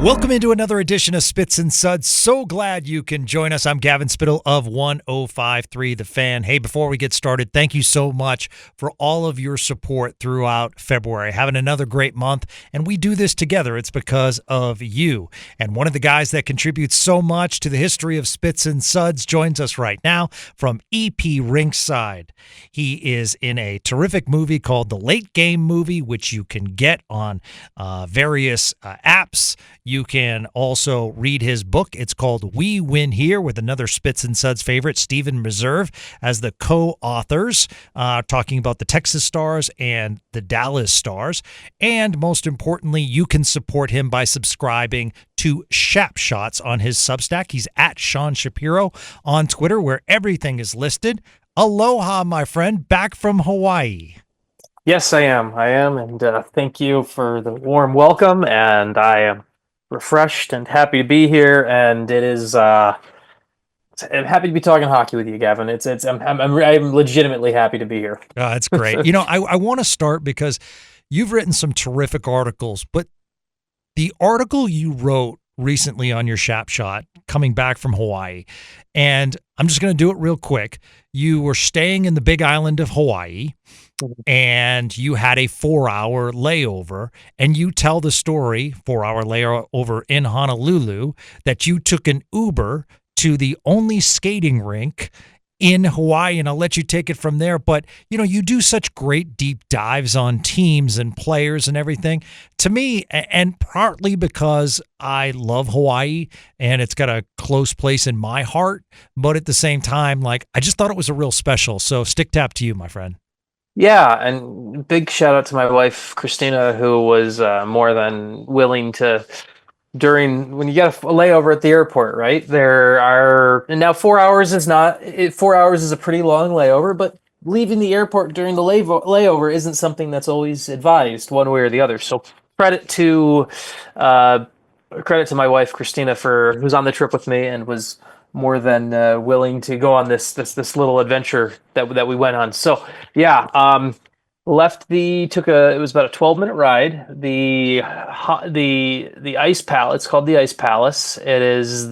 Welcome into another edition of Spits and Suds. So glad you can join us. I'm Gavin Spittle of 105.3 The Fan. Hey, before we get started, thank you so much for all of your support throughout February. Having another great month, and we do this together. It's because of you. And one of the guys that contributes so much to the history of Spits and Suds joins us right now from EP Rinkside. He is in a terrific movie called The Late Game Movie, which you can get on various apps. You can also read his book. It's called We Win Here, with another Spits and Suds favorite, Stephen Meserve, as the co-authors, talking about the Texas Stars and the Dallas Stars. And most importantly, you can support him by subscribing to Shap Shots on his Substack. He's at Sean Shapiro on Twitter, where everything is listed. Aloha, my friend, back from Hawaii. Yes, I am, and thank you for the warm welcome, and I am refreshed and happy to be here, and it is I'm happy to be talking hockey with you, Gavin. I'm legitimately happy to be here. It's great. You know, I want to start because you've written some terrific articles, but the article you wrote recently on your Shap Shot coming back from Hawaii, and I'm just going to do it real quick. You were staying in the Big Island of Hawaii, and you had a 4-hour layover, and you tell the story, 4-hour layover in Honolulu, that you took an Uber to the only skating rink in Hawaii, and I'll let you take it from there. But, you know, you do such great deep dives on teams and players and everything. To me, and partly because I love Hawaii and it's got a close place in my heart, but at the same time, like, I just thought it was a real special. So stick tap to you, my friend. Yeah, and big shout out to my wife, Christina, who was more than willing to, when you get a layover at the airport, right? And now 4 hours is 4 hours is a pretty long layover, but leaving the airport during the layover isn't something that's always advised one way or the other. So credit to my wife, Christina, who's on the trip with me and was more than willing to go on this little adventure that we went on. So yeah, it was about a 12-minute ride. The ice palace, it's called the Ice Palace. It is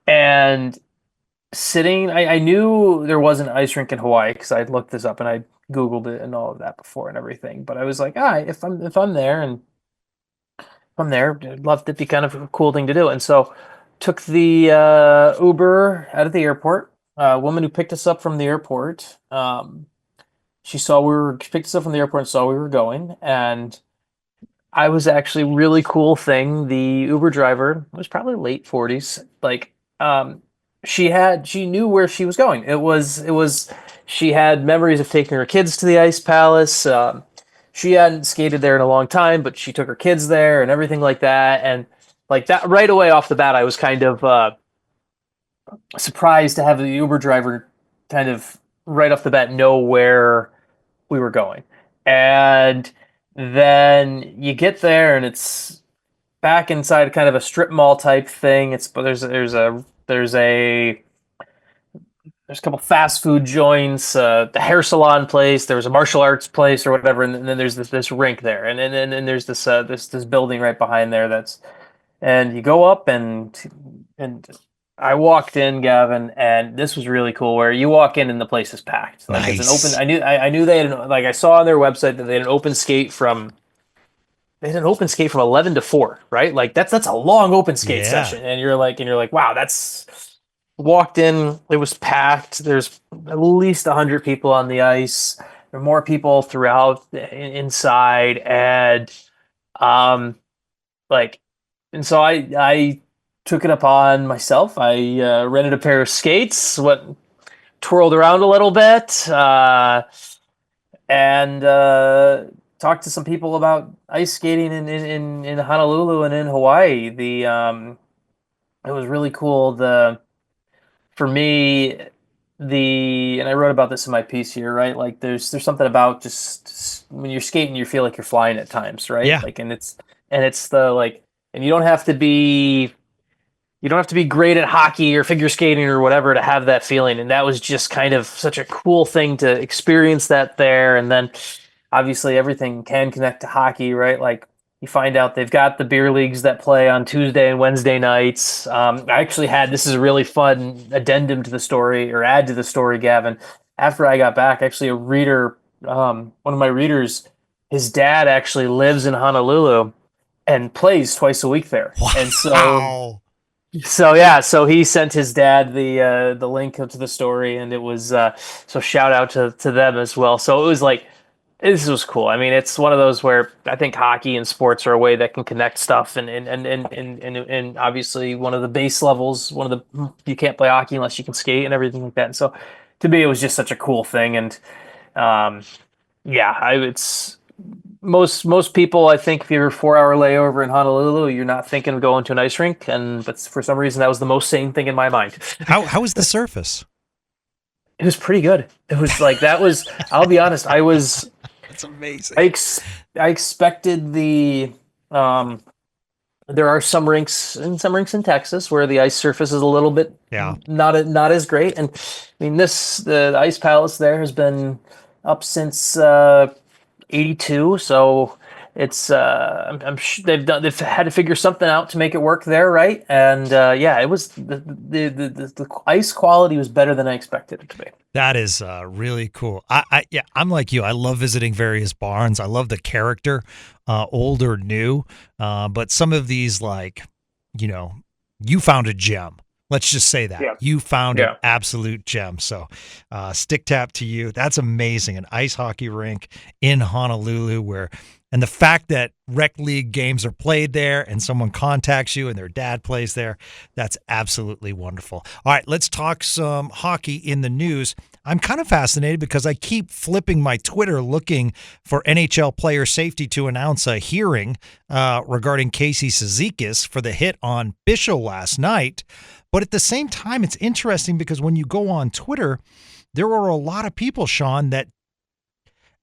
and sitting, I knew there was an ice rink in Hawaii because I'd looked this up and I Googled it and all of that before and everything. But I was like, if I'm there, I'd love it to be kind of a cool thing to do. And so took the Uber out of the airport. A woman who picked us up from the airport, she picked us up from the airport and saw we were going. And I was actually really cool thing. The Uber driver was probably late 40s. Like, she knew where she was going. She had memories of taking her kids to the Ice Palace. She hadn't skated there in a long time, but she took her kids there and everything like that. And like that, right away off the bat, I was kind of surprised to have the Uber driver kind of right off the bat know where we were going. And then you get there and it's back inside kind of a strip mall type thing. There's a couple fast food joints, the hair salon place, there was a martial arts place or whatever, and then there's this rink there, and then there's this building right behind there and you go up and I walked in, Gavin, and this was really cool. Where you walk in and the place is packed. Like, nice. It's an open. I knew they had, like, I saw on their website that they had an open skate from 11 to 4, right? Like that's a long open skate session, and you're like, wow, that's. Walked in, it was packed. There's at least 100 people on the ice. There are more people throughout inside, and so I took it upon myself. I rented a pair of skates, twirled around a little bit, and talked to some people about ice skating in Honolulu and in Hawaii. It was really cool. For me, and I wrote about this in my piece here, right? Like there's something about just when you're skating, you feel like you're flying at times, right? Yeah. Like, and you don't have to be great at hockey or figure skating or whatever to have that feeling. And that was just kind of such a cool thing to experience that there. And then obviously everything can connect to hockey, right? Like You find out they've got the beer leagues that play on Tuesday and Wednesday nights. I actually had, this is a really fun addendum to the story, or add to the story, Gavin. After I got back, actually a reader, one of my readers, his dad actually lives in Honolulu and plays twice a week there. And Wow. so yeah, so he sent his dad the link to the story, and it was so shout out to them as well. So it was like, this was cool. I mean, it's one of those where I think hockey and sports are a way that can connect stuff, and obviously one of the base levels, one of the, you can't play hockey unless you can skate and everything like that. And so to me, it was just such a cool thing, and um, yeah, it's most people, I think, if you're a 4 hour layover in Honolulu, you're not thinking of going to an ice rink, but for some reason that was the most sane thing in my mind. How was the surface? It was pretty good. It was like, that was, I'll be honest, That's amazing. I expected there are some rinks in Texas where the ice surface is a little bit not as great, and I mean, the Ice Palace there has been up since 82, so it's I'm sure they've had to figure something out to make it work there, right? And yeah, it was the ice quality was better than I expected it to be. That is really cool. Yeah, I'm like you. I love visiting various barns. I love the character, old or new. But some of these, like, you found a gem. Let's just say that. Yeah. You found an absolute gem. So stick tap to you. That's amazing. An ice hockey rink in Honolulu and the fact that rec league games are played there and someone contacts you and their dad plays there, that's absolutely wonderful. All right, let's talk some hockey in the news. I'm kind of fascinated because I keep flipping my Twitter looking for NHL player safety to announce a hearing regarding Casey Cizikas for the hit on Bichsel last night. But at the same time, it's interesting because when you go on Twitter, there were a lot of people, Sean, that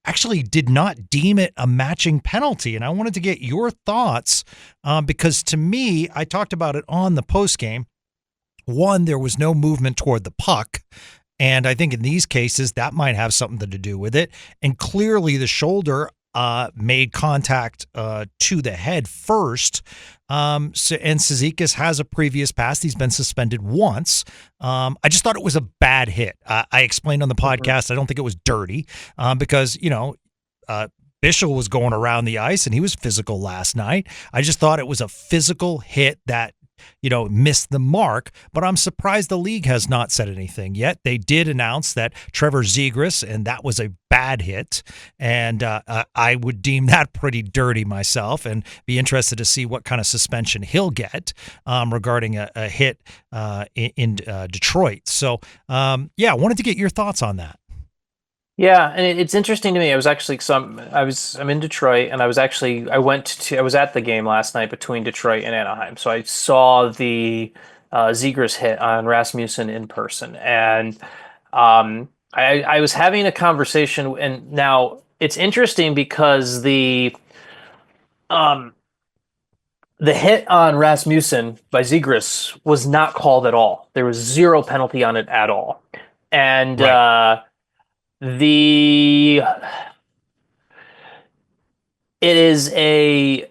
actually did not deem it a matching penalty. And I wanted to get your thoughts because to me, I talked about it on the postgame. One, there was no movement toward the puck. And I think in these cases, that might have something to do with it. And clearly the shoulder made contact to the head first. And Cizikas has a previous past. He's been suspended once. I just thought it was a bad hit. I explained on the podcast, I don't think it was dirty because, Bichsel was going around the ice and he was physical last night. I just thought it was a physical hit that missed the mark, but I'm surprised the league has not said anything yet. They did announce that Trevor Zegras, and that was a bad hit, and I would deem that pretty dirty myself and be interested to see what kind of suspension he'll get regarding a hit in Detroit. So, I wanted to get your thoughts on that. Yeah, and it's interesting to me. I was actually, I'm in Detroit, and I was at the game last night between Detroit and Anaheim. So I saw the Zegras hit on Rasmussen in person, and I was having a conversation, and now it's interesting because the hit on Rasmussen by Zegras was not called at all. There was zero penalty on it at all, and right. It is I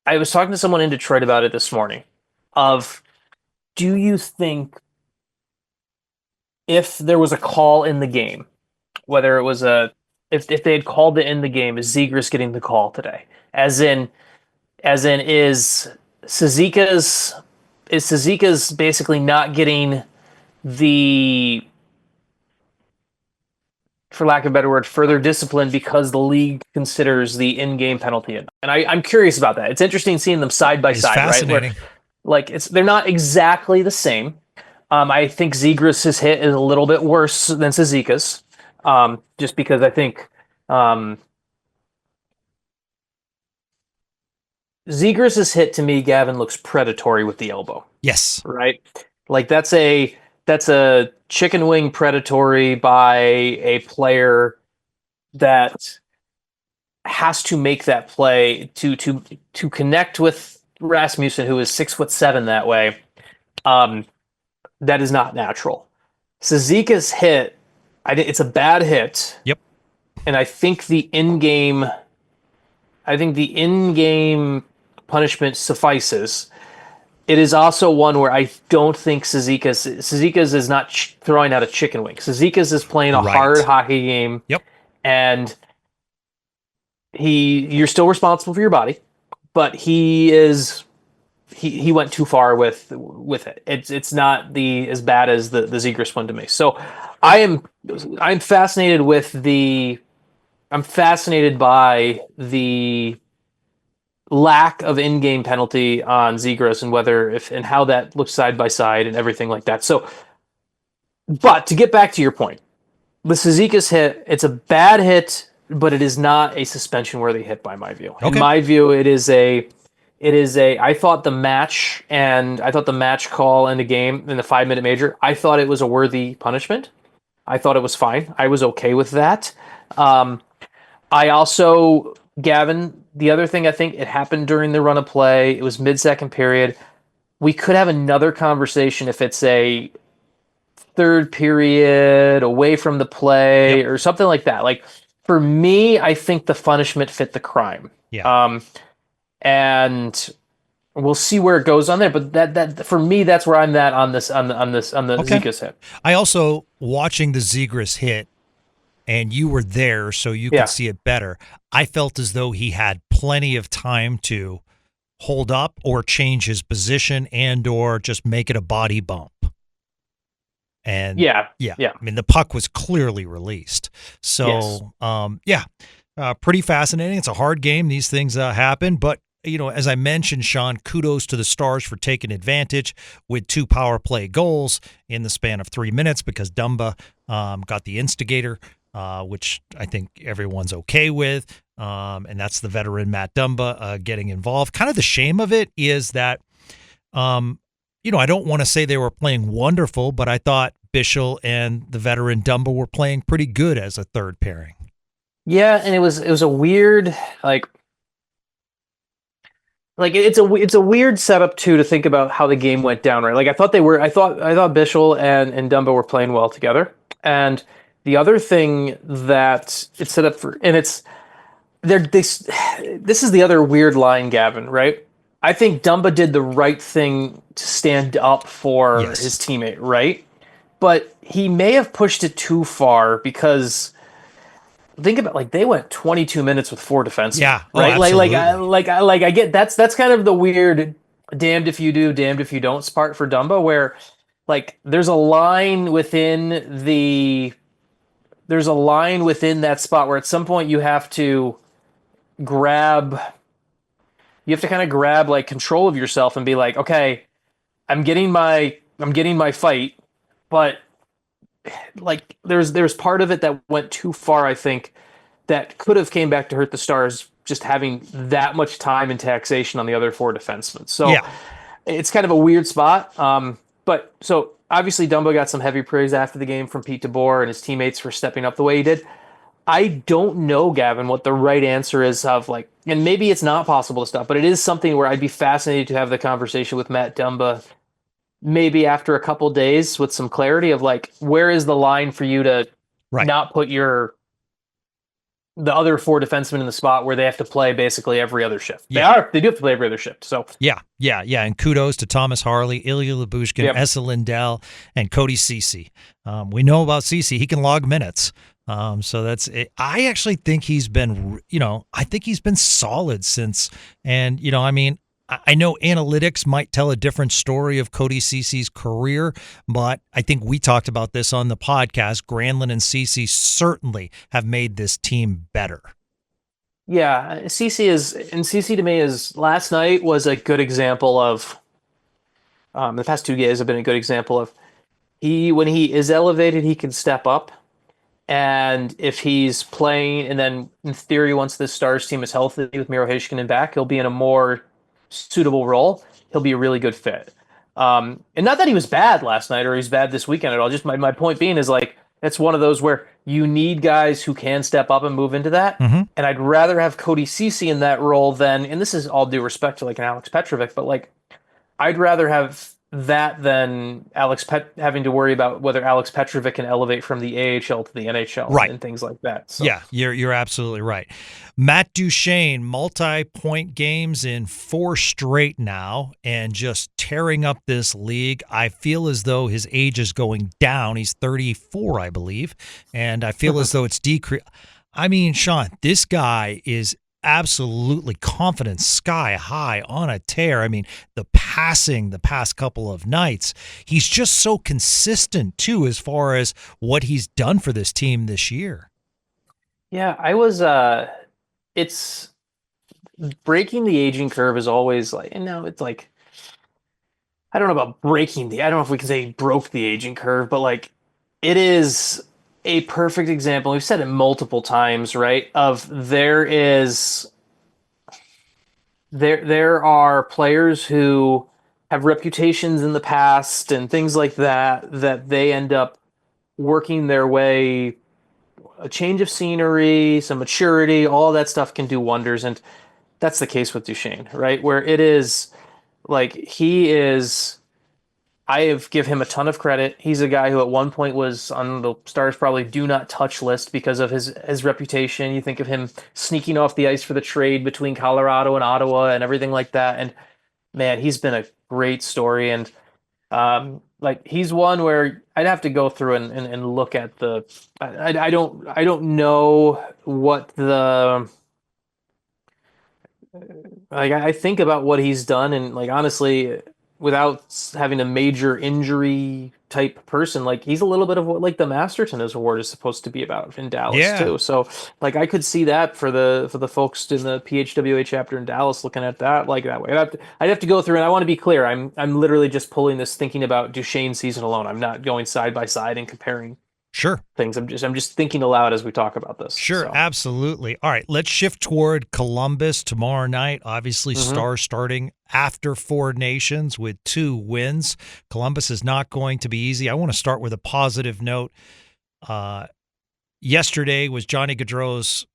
was talking to someone in Detroit about it this morning do you think if there was a call in the game, whether it was if they had called it in the game, is Zegras getting the call today? As in is Cizikas basically not getting the, for lack of a better word, further discipline because the league considers the in-game penalty. And I'm curious about that. It's interesting seeing them side by side, fascinating. Right? Where, they're not exactly the same. I think Zegras' hit is a little bit worse than Cizikas, just because I think Zegras' hit to me, Gavin, looks predatory with the elbow. Yes. Right? Like that's a chicken wing predatory by a player that has to make that play to connect with Rasmussen, who is 6'7" that way. That is not natural. Cizikas' hit, it's a bad hit. Yep. And I think the in-game the in-game punishment suffices. It is also one where I don't think Cizikas is not throwing out a chicken wing. Cizikas is playing a hard hockey game. Yep. And you're still responsible for your body, but he went too far with it. It's not as bad as the Zegras one to me. So I'm fascinated by the lack of in-game penalty on Zegras and how that looks side by side and everything like that. So, but to get back to your point, the Cizikas hit, it's a bad hit, but it is not a suspension-worthy hit by my view. Okay. In my view, I thought the match call in the game in the 5-minute major, I thought it was a worthy punishment. I thought it was fine. I was okay with that. I also, Gavin, the other thing, I think it happened during the run of play. It was mid-second period. We could have another conversation if it's a third period away from the play or something like that. Like, for me, I think the punishment fit the crime. Yeah. And we'll see where it goes on there. But that for me, that's where I'm at on the Zegras hit. I also, watching the Zegras hit, and you were there, so you could see it better. I felt as though he had plenty of time to hold up or change his position and or just make it a body bump. And I mean, the puck was clearly released. So, pretty fascinating. It's a hard game. These things happen. But, as I mentioned, Sean, kudos to the Stars for taking advantage with 2 power play goals in the span of 3 minutes because Dumba got the instigator, which I think everyone's okay with. And that's the veteran Matt Dumba getting involved. Kind of the shame of it is that, I don't want to say they were playing wonderful, but I thought Bichsel and the veteran Dumba were playing pretty good as a third pairing. Yeah, and it was a weird it's a weird setup too to think about how the game went down, right? Like I thought Bichsel and Dumba were playing well together. And the other thing that it's set up for, and this is the other weird line, Gavin, right? I think Dumba did the right thing to stand up for his teammate, right? But he may have pushed it too far because think about they went 22 minutes with 4 defensemen. Yeah, right. Absolutely. I get that's kind of the weird damned if you do, damned if you don't part for Dumba, where there's a line within that spot where at some point you have to kind of grab control of yourself and be like, okay, I'm getting my fight, but there's part of it that went too far, I think, that could have came back to hurt the Stars just having that much time and taxation on the other 4 defensemen. So it's kind of a weird spot. But so obviously Dumbo got some heavy praise after the game from Pete DeBoer and his teammates for stepping up the way he did. I don't know, Gavin, what the right answer is and maybe it's not possible to stop, but it is something where I'd be fascinated to have the conversation with Matt Dumba maybe after a couple days with some clarity of where is the line for you to not put the other 4 defensemen in the spot where they have to play basically every other shift. They do have to play every other shift. So yeah. And kudos to Thomas Harley, Ilya Lyubushkin, Esa Lindell, and Cody Ceci. We know about Ceci. He can log minutes. So that's it. I actually think he's been, solid since, and, I know analytics might tell a different story of Cody Ceci's career, but I think we talked about this on the podcast. Granlund and Ceci certainly have made this team better. Yeah, Ceci to me last night was a good example of, the past 2 games have been a good example of, when he is elevated, he can step up. And if he's playing, and then in theory, once the Stars team is healthy with Miro Heiskanen back, he'll be in a more suitable role. He'll be a really good fit. And not that he was bad last night or he's bad this weekend at all. Just my point being is it's one of those where you need guys who can step up and move into that. Mm-hmm. And I'd rather have Cody Ceci in that role than, and this is all due respect to an Alex Petrovic, but I'd rather have that than having to worry about whether Alex Petrovic can elevate from the AHL to the NHL Right. and things like that. So Yeah, you're absolutely right. Matt Duchene, multi-point games in 4 straight now and just tearing up this league. I feel as though his age is going down. He's 34, I believe, and I feel as though it's decreased. I mean, Sean, this guy is absolutely confident, sky high, on a tear. I mean, the passing the past couple of nights, he's just so consistent too as far as what he's done for this team this year. yeah, it's breaking the aging curve is always like, and now it's like, I don't know about I don't know if we can say broke the aging curve, but like it is a perfect example. We've said it multiple times, right? Of there are players who have reputations in the past and things like that they end up working their way, a change of scenery, some maturity, all that stuff can do wonders. And that's the case with Duchene, right? Where it is like he is. I have give him a ton of credit. He's a guy who at one point was on the Stars probably do not touch list because of his reputation. You think of him sneaking off the ice for the trade between Colorado and Ottawa and everything like that. And man, he's been a great story. And like he's one where I'd have to go through and look at the. I don't know what the like I think about what he's done, and like honestly, without having a major injury type person, like he's a little bit of what like the Masterton Award is supposed to be about in Dallas Yeah, too. So like I could see that for the folks in the PHWA chapter in Dallas looking at that like that way. I'd have to go through, and I want to be clear. I'm literally just pulling this thinking about Duchesne's season alone. I'm not going side by side and comparing sure. things. I'm just thinking aloud as we talk about this. Sure, So. absolutely. All right, let's shift toward Columbus tomorrow night. Obviously, Mm-hmm. Stars starting after 4 Nations with 2 wins. Columbus is not going to be easy. I want to start with a positive note. Yesterday was Johnny Gaudreau's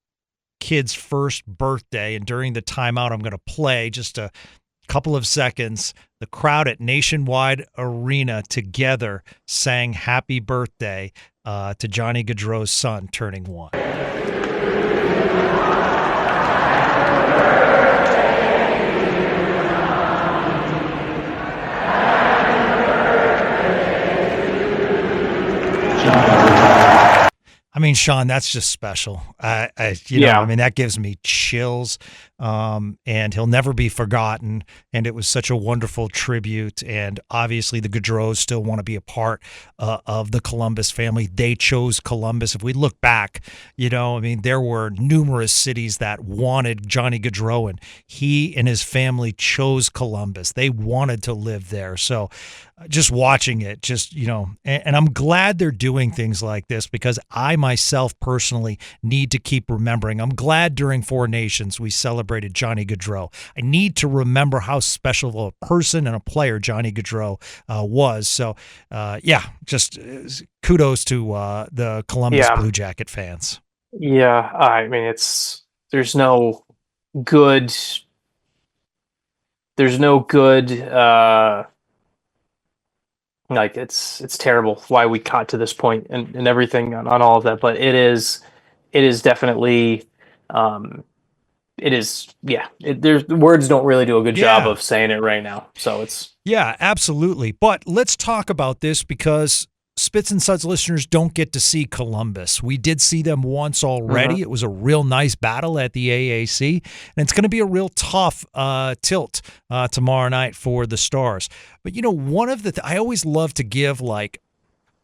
kid's first birthday, and during the timeout, I'm going to play just a couple of seconds. The crowd at Nationwide Arena together sang happy birthday to Johnny Gaudreau's son turning 1. I mean, Sean, that's just special. You know, I mean, that gives me chills. And he'll never be forgotten. And it was such a wonderful tribute. And obviously, the Gaudreaus still want to be a part of the Columbus family. They chose Columbus. If we look back, you know, I mean, there were numerous cities that wanted Johnny Gaudreau, and he and his family chose Columbus. They wanted to live there. So just watching it, just, you know, and I'm glad they're doing things like this because I myself personally need to keep remembering. I'm glad during 4 Nations we celebrated Johnny Gaudreau. I need to remember how special of a person and a player Johnny Gaudreau was. So, yeah, just kudos to the Columbus Blue Jacket fans. Yeah, I mean, there's no good, there's no good, like it's terrible why we got to this point and everything on all of that, but it is definitely, there's words don't really do a good job of saying it right now. So it's. Yeah, absolutely. But let's talk about this because Spits and Suds listeners don't get to see Columbus. We did see them once already. It was a real nice battle at the AAC, and it's going to be a real tough tilt tomorrow night for the Stars. But, you know, one of the I always love to give, like,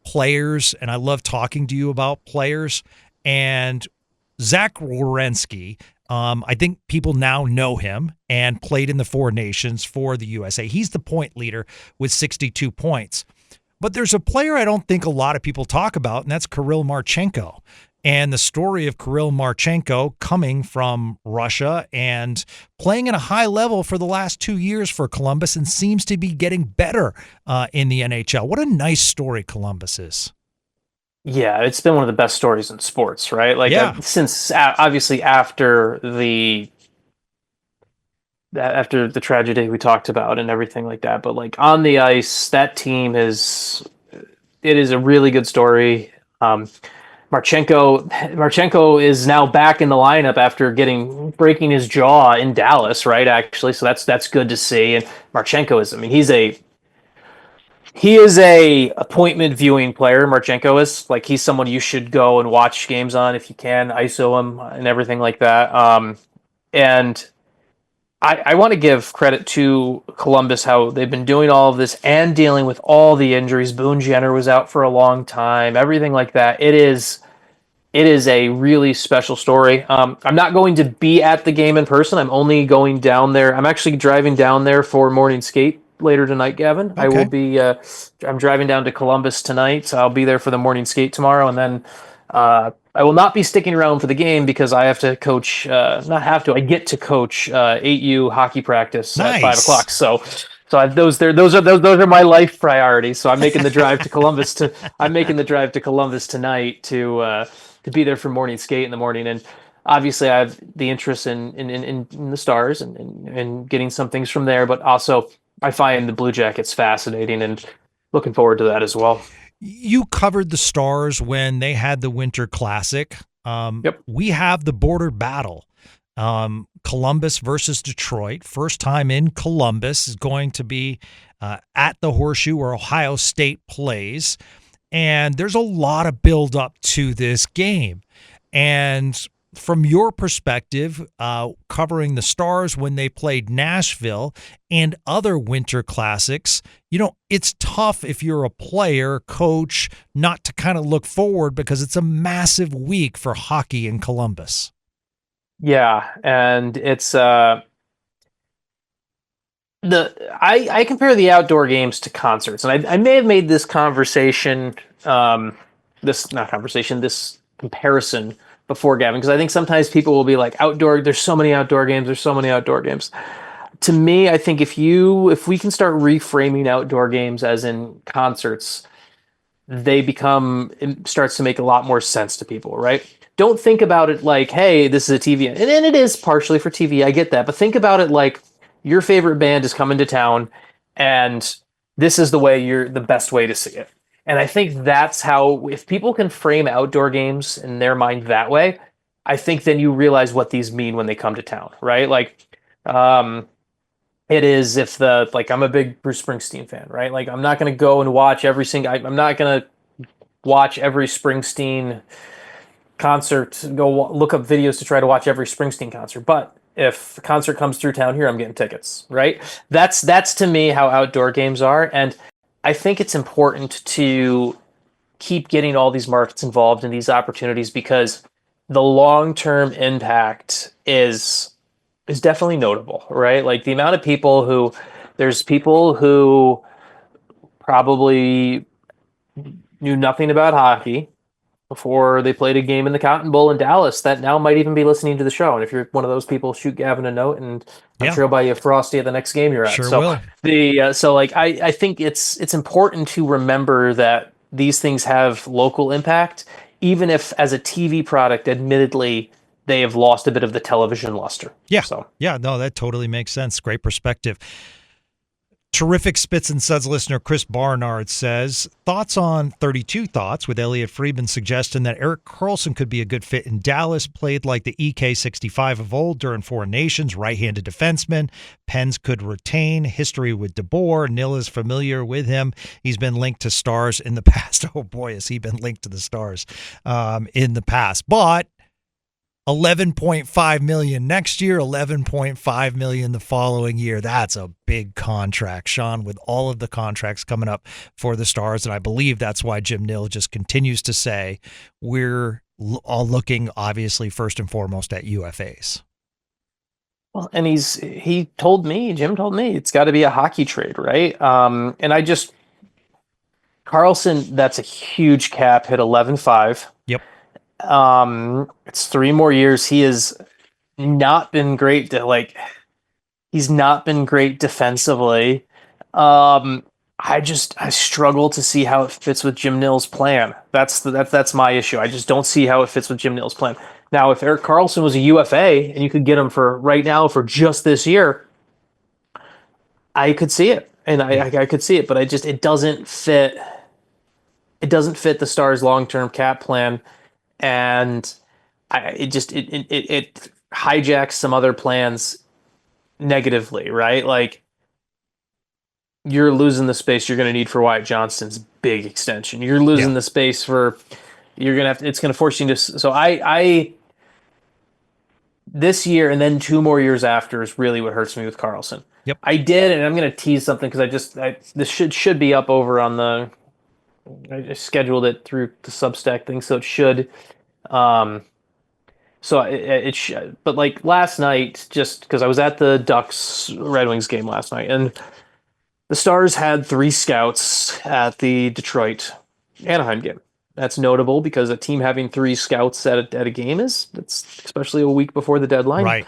players, and I love talking to you about players, and Zach Werenski, I think people now know him and played in the 4 Nations for the USA. He's the point leader with 62 points. But there's a player I don't think a lot of people talk about, and that's Kirill Marchenko. And the story of Kirill Marchenko coming from Russia and playing at a high level for the last 2 years for Columbus and seems to be getting better in the NHL. What a nice story Columbus is. Yeah, it's been one of the best stories in sports, right? Like since obviously after the after the tragedy we talked about and everything like that. But like on the ice, that team is a really good story. Marchenko is now back in the lineup after breaking his jaw in Dallas, right? Actually, so that's good to see. And Marchenko is, I mean, he is a appointment viewing player. Marchenko is like he's someone you should go and watch games on if you can, ISO him and everything like that. And I want to give credit to Columbus how they've been doing all of this and dealing with all the injuries. Boone Jenner was out for a long time, everything like that. It is a really special story. I'm not going to be at the game in person. I'm only going down there. I'm actually driving down there for morning skate later tonight, Gavin. Okay. I will be. I'm driving down to Columbus tonight, so I'll be there for the morning skate tomorrow, and then I will not be sticking around for the game because I have to coach. Not have to. I get to coach 8U hockey practice at 5 o'clock. So those are my life priorities. So I'm making the drive to Columbus tonight to be there for morning skate in the morning. And obviously I have the interest in the Stars and getting some things from there, but also I find the Blue Jackets fascinating and looking forward to that as well. You covered the Stars when they had the Winter Classic. Yep. We have the border battle. Columbus versus Detroit. First time in Columbus is going to be at the Horseshoe where Ohio State plays. And there's a lot of build up to this game. And from your perspective, covering the Stars when they played Nashville and other winter classics, it's tough if you're a player, coach, not to kind of look forward because it's a massive week for hockey in Columbus. Yeah, and it's I compare the outdoor games to concerts, and I may have made this this comparison before, Gavin, because I think sometimes people will be like, there's so many outdoor games. To me, I think if we can start reframing outdoor games as in concerts, it starts to make a lot more sense to people, right? Don't think about it like, hey, this is a TV, and it is partially for TV, I get that, but think about it like your favorite band is coming to town, and this is the best way to see it. And I think that's how, if people can frame outdoor games in their mind that way, I think then you realize what these mean when they come to town, right? Like, it is I'm a big Bruce Springsteen fan, right? Like, I'm not going to go and watch I'm not going to watch every Springsteen concert, go look up videos to try to watch every Springsteen concert. But if a concert comes through town here, I'm getting tickets, right? That's to me how outdoor games are. And I think it's important to keep getting all these markets involved in these opportunities because the long-term impact is definitely notable, right? Like the amount of there's people who probably knew nothing about hockey before they played a game in the Cotton Bowl in Dallas that now might even be listening to the show. And if you're one of those people, shoot Gavin a note, and I'm sure he'll buy you a Frosty at the next game you're at. Sure so will. I think it's important to remember that these things have local impact, even if as a TV product, admittedly, they have lost a bit of the television luster. Yeah. So yeah, no, that totally makes sense. Great perspective. Terrific Spits and Suds listener Chris Barnard says, thoughts on 32 Thoughts with Elliot Friedman suggesting that Erik Karlsson could be a good fit in Dallas, played like the EK65 of old during Foreign Nations, right-handed defenseman. Pens could retain. History with DeBoer. Nil is familiar with him. He's been linked to Stars in the past. Oh boy, has he been linked to the Stars in the past. But $11.5 million next year, $11.5 million the following year. That's a big contract, Sean, with all of the contracts coming up for the Stars. And I believe that's why Jim Nill just continues to say we're all looking, obviously, first and foremost at UFAs. Well, and Jim told me it's got to be a hockey trade, right? Karlsson, that's a huge cap, hit 11.5. Yep. It's 3 more years. He has not been great he's not been great defensively. I struggle to see how it fits with Jim Nill's plan. That's my issue. I just don't see how it fits with Jim Nill's plan. Now, if Erik Karlsson was a UFA and you could get him for right now for just this year, I could see it, and Yeah. I could see it, but it doesn't fit. It doesn't fit the Stars' long term cap plan, and it hijacks some other plans negatively, right? Like you're losing the space you're going to need for Wyatt Johnston's big extension. You're Yeah. losing the space for you're gonna have to, it's going to force you to. So I this year and then 2 more years after is really what hurts me with Karlsson. Yep. I did, and I'm going to tease something because this should be up over on the. I scheduled it through the Substack thing, so it should. Um, so it should, but like last night, just because I was at the Ducks Red Wings game last night, and the Stars had 3 scouts at the Detroit Anaheim game. That's notable because a team having 3 scouts at a game that's especially a week before the deadline Right.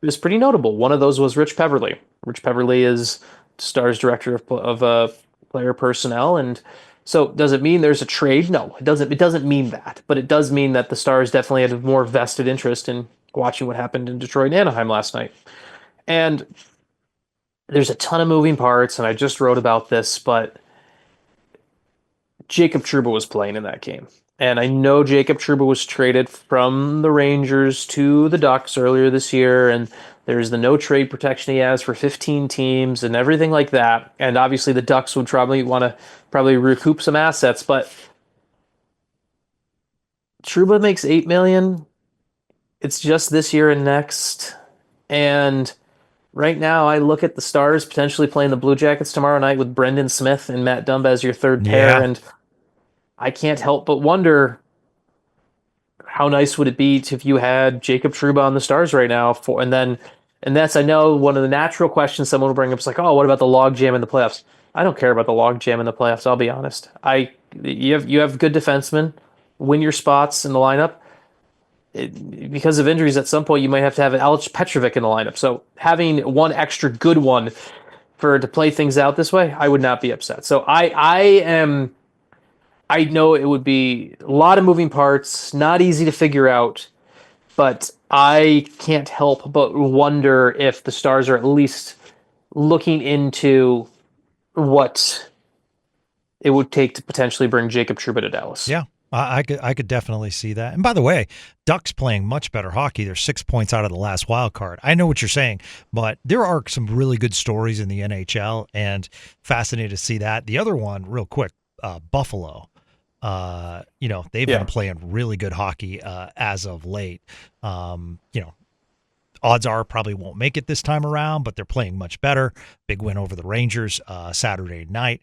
is pretty notable. One of those was Rich Peverly. Rich Peverly is Stars director of player personnel, and so does it mean there's a trade? No, it doesn't. It doesn't mean that, but it does mean that the Stars definitely had a more vested interest in watching what happened in Detroit and Anaheim last night. And there's a ton of moving parts, and I just wrote about this, but Jacob Trouba was playing in that game. And I know Jacob Trouba was traded from the Rangers to the Ducks earlier this year, and there's the no trade protection he has for 15 teams and everything like that. And obviously the Ducks would probably want to recoup some assets, but Trouba makes 8 million. It's just this year and next. And right now I look at the Stars potentially playing the Blue Jackets tomorrow night with Brendan Smith and Matt Dumba as your third pair, Yeah. and I can't help but wonder how nice would it be if you had Jacob Trouba on the Stars right now and that's I know one of the natural questions someone will bring up is like, oh, what about the log jam in the playoffs? I don't care about the log jam in the playoffs. I'll be honest. You have good defensemen, win your spots in the lineup. Because of injuries, at some point you might have to have Alex Petrovic in the lineup. So having one extra good one to play things out this way, I would not be upset. So I know it would be a lot of moving parts, not easy to figure out, but I can't help but wonder if the Stars are at least looking into what it would take to potentially bring Jacob Trouba to Dallas. Yeah. I could definitely see that. And by the way, Ducks playing much better hockey. They're 6 points out of the last wild card. I know what you're saying, but there are some really good stories in the NHL, and fascinated to see that. The other one, real quick, Buffalo. They've been playing really good hockey as of late. Odds are probably won't make it this time around, but they're playing much better. Big win over the Rangers Saturday night.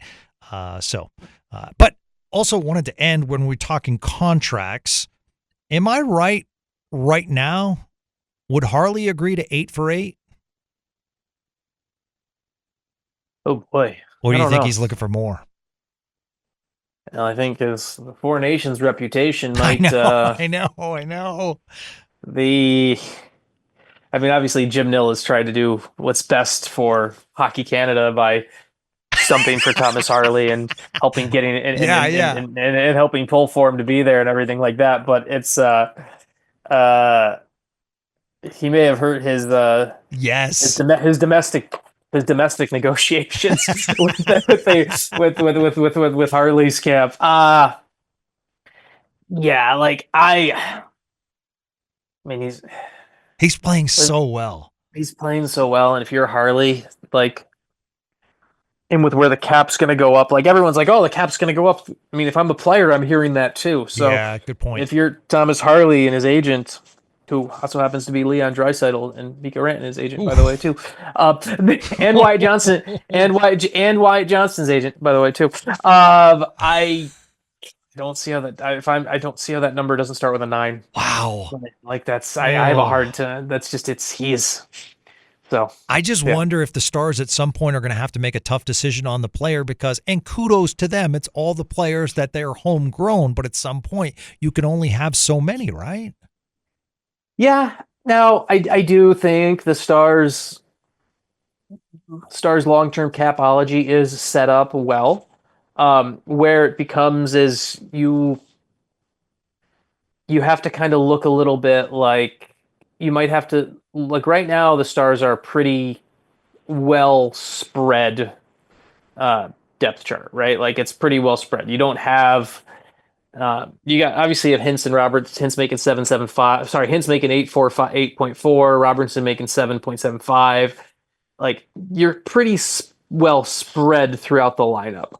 But also wanted to end when we're talking contracts. Am I right now? Would Harley agree to 8 for 8? Oh boy. Or do you think he's looking for more? Well, I think his the Four Nations reputation might. I know. Obviously, Jim Nill has tried to do what's best for Hockey Canada by stumping for Thomas Harley and helping getting and helping pull for him to be there and everything like that. But it's he may have hurt his domestic negotiations with Harley's camp. He's playing so well. He's playing so well, and if you're Harley, and with where the cap's going to go up, everyone's like, oh, the cap's going to go up. I mean, if I'm a player, I'm hearing that too. So yeah, good point. If you're Thomas Harley and his agent, who also happens to be Leon Draisaitl and Mika Rantanen, his agent, by the way, too, and Wyatt Johnson and Wyatt Johnston's agent, by the way, too. I don't see how that. I don't see how that number doesn't start with a 9. Wow, that's I have a hard time. That's just he's. So I just wonder if the Stars at some point are going to have to make a tough decision on the player and kudos to them, it's all the players that they're homegrown, but at some point you can only have so many, right? Yeah. Now I do think the Stars long-term capology is set up well. Where it becomes is you have to kind of look a little bit like you might have to right now the Stars are pretty well spread depth chart, right? Like it's pretty well spread. You don't have you got obviously have Hintz and Roberts. Hintz making 7.75. Sorry, Hintz making 8.4, Robertson making 7.75. Like you're pretty well spread throughout the lineup.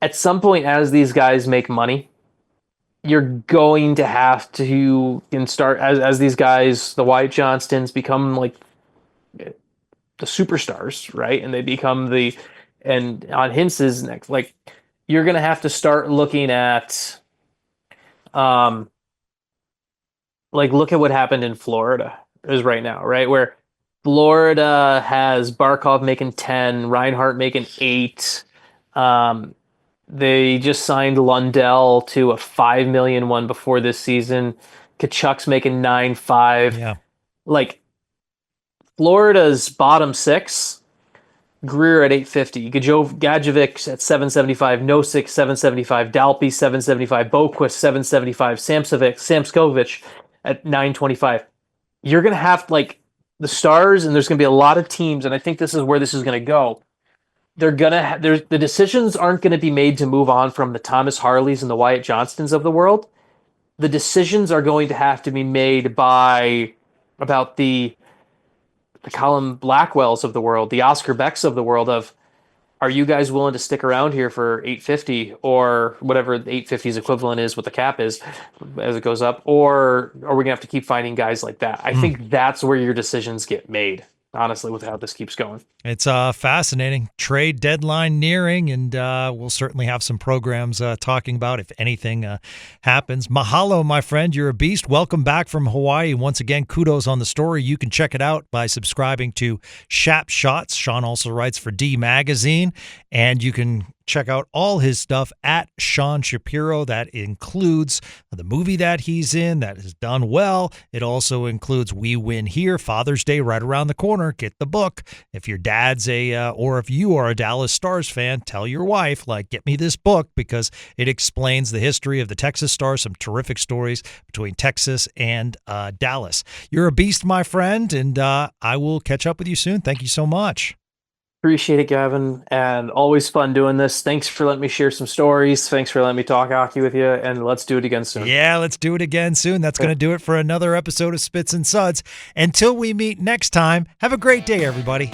At some point, as these guys make money, you're going to have to start as these guys, the Wyatt Johnstons, become like the superstars, right? And they become and on Hintz's next, like you're going to have to start looking at, look at what happened in Florida is right now, right? Where Florida has Barkov making 10, Reinhart making 8. They just signed Lundell to a $5 million one before this season. Kachuk's making 9.5. Yeah. Like Florida's bottom 6, Greer at 850, Gadjevic at 775, Nosek 775, Dalpe 775, Boquist 775, Samskovic at 925. You're gonna have the Stars, and there's gonna be a lot of teams, and I think this is where this is gonna go. They're gonna the decisions aren't gonna be made to move on from the Thomas Harleys and the Wyatt Johnstons of the world. The decisions are going to have to be made about the Colin Blackwells of the world, the Oscar Becks of the world. Of, are you guys willing to stick around here for 850 or whatever the 850's equivalent is, what the cap is as it goes up, or are we gonna have to keep finding guys like that? I think that's where your decisions get made, honestly, with how this keeps going. It's fascinating. Trade deadline nearing, and we'll certainly have some programs talking about if anything happens. Mahalo, my friend. You're a beast. Welcome back from Hawaii. Once again, kudos on the story. You can check it out by subscribing to Shap Shots. Sean also writes for D Magazine, and you can check out all his stuff at Sean Shapiro. That includes the movie that he's in that has done well. It also includes We Win Here, Father's Day right around the corner. Get the book. If your dad's or if you are a Dallas Stars fan, tell your wife, get me this book, because it explains the history of the Texas Stars, some terrific stories between Texas and Dallas. You're a beast, my friend, and I will catch up with you soon. Thank you so much. Appreciate it, Gavin, and always fun doing this. Thanks for letting me share some stories. Thanks for letting me talk hockey with you, and let's do it again soon. Yeah, let's do it again soon. That's going to do it for another episode of Spits and Suds. Until we meet next time, have a great day, everybody.